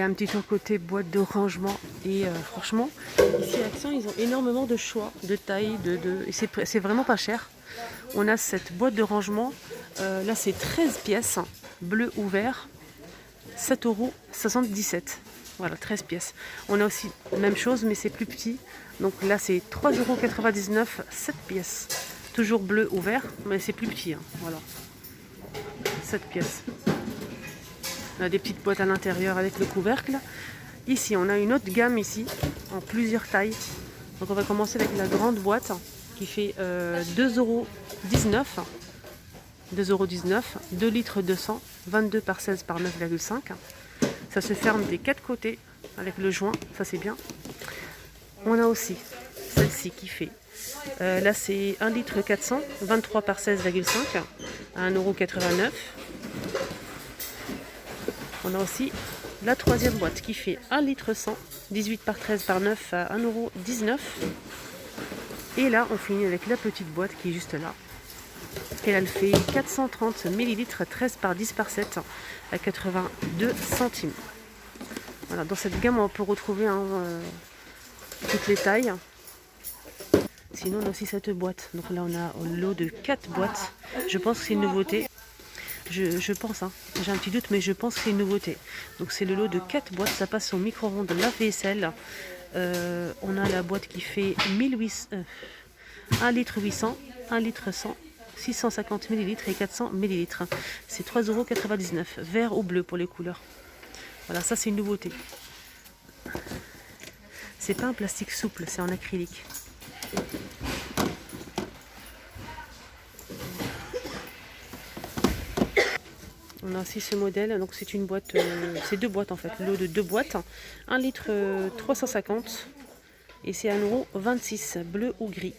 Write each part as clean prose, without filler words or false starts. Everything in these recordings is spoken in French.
Et un petit tour côté boîte de rangement. Et franchement, ici à Action, ils ont énormément de choix, de taille, et c'est vraiment pas cher. On a cette boîte de rangement, là c'est 13 pièces, bleu ou vert, 7,77 €. Voilà, 13 pièces. On a aussi la même chose, mais c'est plus petit. Donc là c'est 3,99 €, 7 pièces. Toujours bleu ou vert, mais c'est plus petit. Hein. Voilà, 7 pièces. On a des petites boîtes à l'intérieur avec le couvercle. Ici, on a une autre gamme ici, en plusieurs tailles. Donc on va commencer avec la grande boîte qui fait 2,19 €. 2,19 €, 2 litres 200, 22 par 16 par 9,5. Ça se ferme des 4 côtés avec le joint, ça c'est bien. On a aussi celle-ci qui fait, là c'est 1 litre 400, 23 par 16,5 à 1,89 €. On a aussi la troisième boîte qui fait 1 litre 100, 18 par 13 par 9 à 1,19 €. Et là, on finit avec la petite boîte qui est juste là. Et elle fait 430 ml, 13 par 10 par 7 à 82 centimes. Voilà, dans cette gamme, on peut retrouver toutes les tailles. Sinon, on a aussi cette boîte. Donc là, on a un lot de 4 boîtes. Je pense que c'est une nouveauté. Je pense, hein. J'ai un petit doute, mais je pense que c'est une nouveauté. Donc c'est le lot de 4 boîtes, ça passe au micro-ondes lave-vaisselle. On a la boîte qui fait 1 litre 800, 1 litre 100, 650 ml et 400 ml. C'est 3,99 €, vert ou bleu pour les couleurs. Voilà, ça c'est une nouveauté. C'est pas un plastique souple, c'est en acrylique. On a aussi ce modèle, donc c'est une boîte, c'est 2 boîtes en fait, lot de 2 boîtes, 1 litre 350 et c'est 1,26 €, bleu ou gris.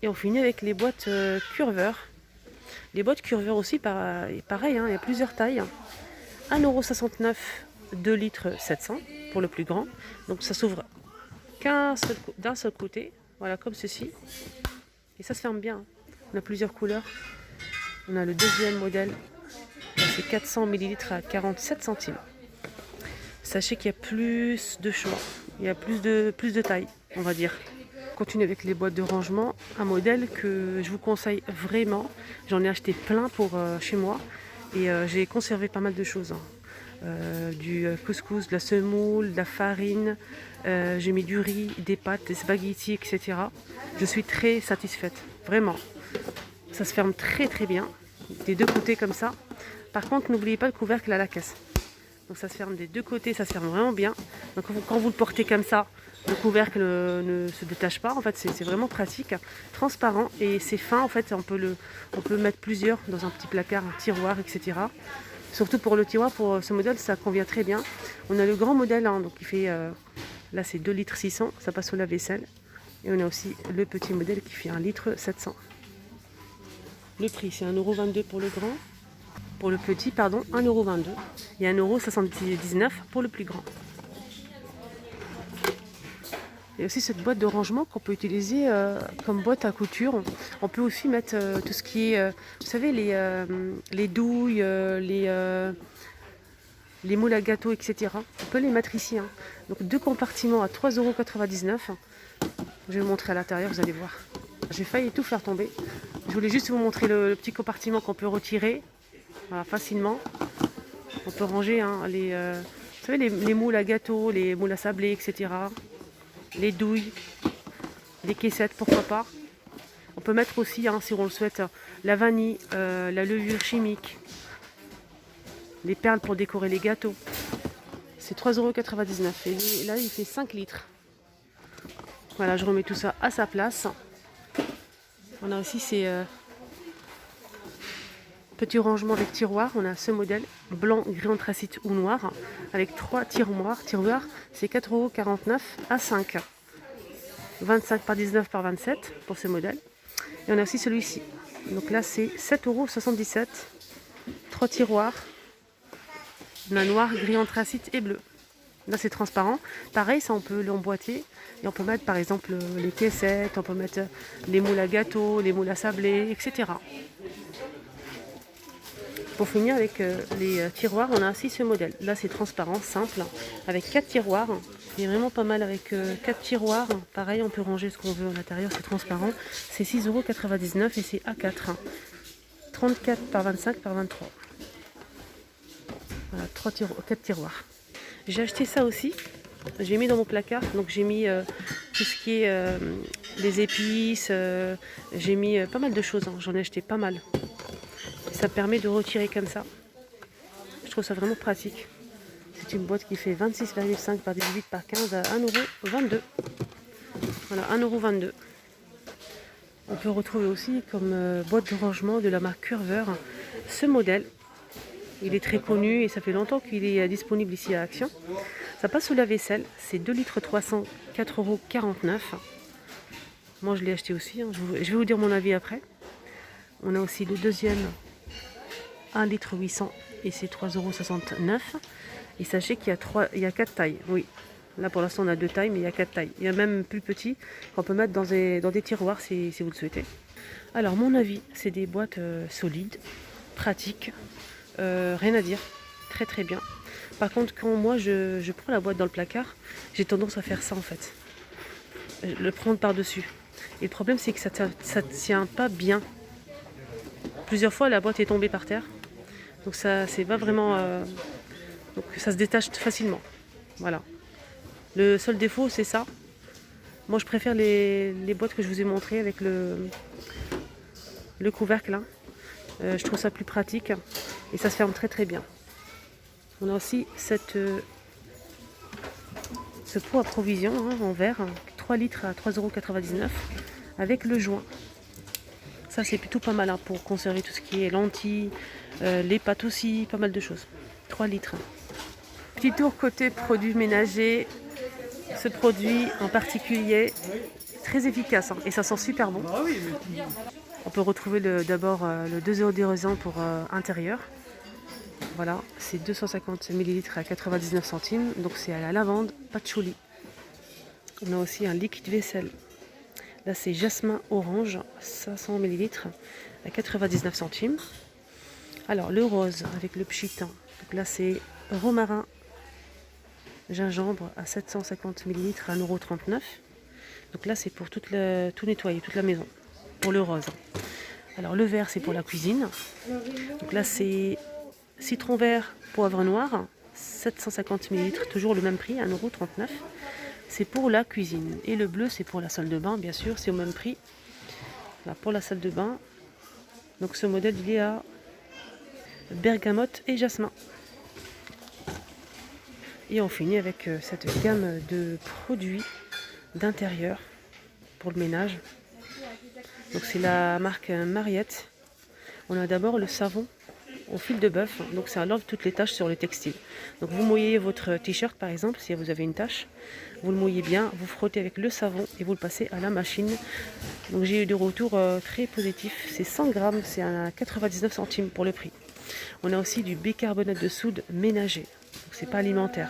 Et on finit avec les boîtes Curver. Les boîtes Curver aussi, pareil, hein, il y a plusieurs tailles. 1,69 €, 2 litres 700 pour le plus grand. Donc ça s'ouvre d'un seul côté, voilà comme ceci. Et ça se ferme bien. On a plusieurs couleurs. On a le deuxième modèle, c'est 400 ml à 47 centimes. Sachez qu'il y a plus de choix, il y a plus de taille, on va dire. On continue avec les boîtes de rangement, un modèle que je vous conseille vraiment. J'en ai acheté plein pour chez moi et j'ai conservé pas mal de choses. Du couscous, de la semoule, de la farine, j'ai mis du riz, des pâtes, des spaghettis, etc. Je suis très satisfaite, vraiment. Ça se ferme très très bien, des deux côtés comme ça. Par contre, n'oubliez pas le couvercle à la caisse. Donc ça se ferme des deux côtés, ça se ferme vraiment bien. Donc quand vous le portez comme ça, le couvercle ne se détache pas. En fait, c'est vraiment pratique, transparent et c'est fin. En fait, on peut mettre plusieurs dans un petit placard, un tiroir, etc. Surtout pour le tiroir, pour ce modèle, ça convient très bien. On a le grand modèle, hein, donc il fait, là c'est 2 litres 600, ça passe au lave-vaisselle. Et on a aussi le petit modèle qui fait 1 litre 700. Le prix, c'est 1,22 € pour le grand. Pour le petit, pardon, 1,22 € et 1,79 € pour le plus grand. Il y a aussi cette boîte de rangement qu'on peut utiliser comme boîte à couture. On peut aussi mettre tout ce qui est, vous savez, les douilles, les moules à gâteau, etc. On peut les mettre ici. Hein. Donc 2 compartiments à 3,99 €. Je vais vous montrer à l'intérieur, vous allez voir. J'ai failli tout faire tomber. Je voulais juste vous montrer le petit compartiment qu'on peut retirer voilà, facilement. On peut ranger hein, vous savez, les moules à gâteau, les moules à sablé, etc. Les douilles, les caissettes, pourquoi pas. On peut mettre aussi, hein, si on le souhaite, la vanille, la levure chimique, les perles pour décorer les gâteaux. C'est 3,99 € et là il fait 5 litres. Voilà, je remets tout ça à sa place. On a aussi ces petits rangements avec tiroirs. On a ce modèle blanc, gris anthracite ou noir avec 3 tiroirs. C'est 4,49 € à 5. 25 par 19 par 27 pour ce modèle. Et on a aussi celui-ci. Donc là c'est 7,77 €. 3 tiroirs. On a noir, gris anthracite et bleu. Là c'est transparent. Pareil, ça on peut l'emboîter et on peut mettre par exemple les caissettes, on peut mettre les moules à gâteau, les moules à sablé, etc. Pour finir avec les tiroirs, on a aussi ce modèle. Là, c'est transparent, simple, avec 4 tiroirs. Il est vraiment pas mal avec 4 tiroirs. Pareil, on peut ranger ce qu'on veut à l'intérieur, c'est transparent. C'est 6,99 € et c'est A4. 34 par 25 par 23. Voilà, 4 tiroirs. J'ai acheté ça aussi. J'ai mis dans mon placard. Donc j'ai mis tout ce qui est les épices. J'ai mis pas mal de choses. Hein. J'en ai acheté pas mal. Ça permet de retirer comme ça. Je trouve ça vraiment pratique. C'est une boîte qui fait 26,5 par 18 par 15 à 1,22 €. Voilà, 1,22 €. On peut retrouver aussi comme boîte de rangement de la marque Curver ce modèle. Il est très connu et ça fait longtemps qu'il est disponible ici à Action. Ça passe sous la vaisselle. C'est 2 litres 300, 4,49 €. Moi je l'ai acheté aussi. Hein. Je vais vous dire mon avis après. On a aussi le deuxième 1 litre 800 et c'est 3,69 €. Et sachez qu'il y a 4 tailles. Oui, là pour l'instant on a 2 tailles, mais il y a 4 tailles. Il y a même plus petit qu'on peut mettre dans des tiroirs si vous le souhaitez. Alors mon avis, c'est des boîtes solides, pratiques, rien à dire, très très bien. Par contre, quand moi je prends la boîte dans le placard, j'ai tendance à faire ça en fait. Le prendre par-dessus. Et le problème c'est que ça tient pas bien. Plusieurs fois la boîte est tombée par terre. Donc ça c'est pas vraiment... donc ça se détache facilement. Voilà. Le seul défaut c'est ça. Moi je préfère les boîtes que je vous ai montrées avec le couvercle là. Je trouve ça plus pratique et ça se ferme très très bien. On a aussi ce pot à provision hein, en verre, 3 litres à 3,99 € avec le joint. Ça c'est plutôt pas mal hein, pour conserver tout ce qui est lentilles, les pâtes aussi, pas mal de choses. 3 litres. Petit tour côté produits ménagers. Ce produit en particulier, très efficace hein, et ça sent super bon. On peut retrouver d'abord le 2 € d'érosion pour intérieur. Voilà, c'est 250 ml à 99 centimes. Donc c'est à la lavande, patchouli. On a aussi un liquide vaisselle. Là c'est jasmin orange, 500 ml à 99 centimes. Alors le rose avec le pchitan. Donc là c'est romarin, gingembre à 750 ml à 1,39 €. Donc là c'est pour tout nettoyer, toute la maison. Pour le rose. Alors le vert c'est pour la cuisine. Donc là c'est citron vert, poivre noir, 750 ml, toujours le même prix, 1,39 €. C'est pour la cuisine. Et le bleu c'est pour la salle de bain, bien sûr, c'est au même prix. Là, pour la salle de bain. Donc ce modèle il est à bergamote et jasmin. Et on finit avec cette gamme de produits d'intérieur pour le ménage. Donc c'est la marque Mariette. On a d'abord le savon au fil de bœuf, donc ça enlève toutes les taches sur le textile. Donc vous mouillez votre t-shirt par exemple, si vous avez une tache, vous le mouillez bien, vous frottez avec le savon et vous le passez à la machine. Donc j'ai eu des retours très positifs, c'est 100 grammes, c'est à 99 centimes pour le prix. On a aussi du bicarbonate de soude ménager, donc c'est pas alimentaire,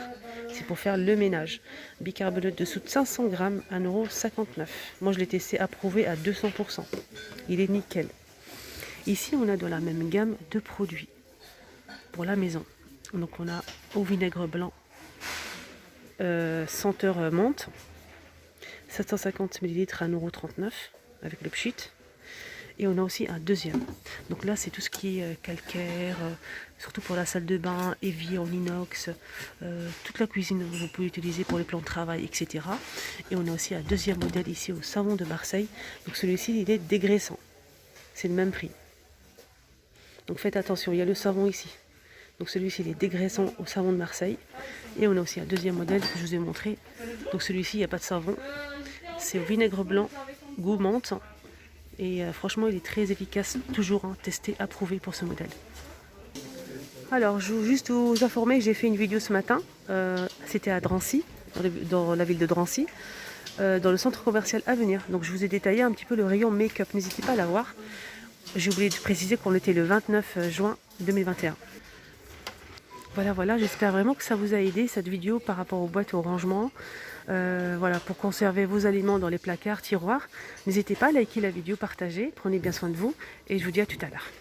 c'est pour faire le ménage. Bicarbonate de soude 500 grammes, 1,59 €. Moi je l'ai testé, approuvé à 200%, il est nickel. Ici, on a de la même gamme de produits pour la maison. Donc, on a au vinaigre blanc, senteur menthe, 750 ml à 1,39 € avec le pchit. Et on a aussi un deuxième. Donc là, c'est tout ce qui est calcaire, surtout pour la salle de bain, évier en inox, toute la cuisine que vous pouvez utiliser pour les plans de travail, etc. Et on a aussi un deuxième modèle ici au savon de Marseille. Donc celui-ci, il est dégraissant. C'est le même prix. Donc faites attention, il y a le savon ici. Donc celui-ci il est dégraissant au savon de Marseille. Et on a aussi un deuxième modèle que je vous ai montré. Donc celui-ci il n'y a pas de savon. C'est au vinaigre blanc, goût menthe. Et franchement il est très efficace, toujours hein, testé, approuvé pour ce modèle. Alors je veux juste vous informer que j'ai fait une vidéo ce matin. C'était à Drancy, dans la ville de Drancy. Dans le centre commercial Avenir. Donc je vous ai détaillé un petit peu le rayon make-up, n'hésitez pas à la voir. J'ai oublié de préciser qu'on était le 29 juin 2021. Voilà, j'espère vraiment que ça vous a aidé cette vidéo par rapport aux boîtes au rangement. Voilà, pour conserver vos aliments dans les placards, tiroirs. N'hésitez pas à liker la vidéo, partager, prenez bien soin de vous et je vous dis à tout à l'heure.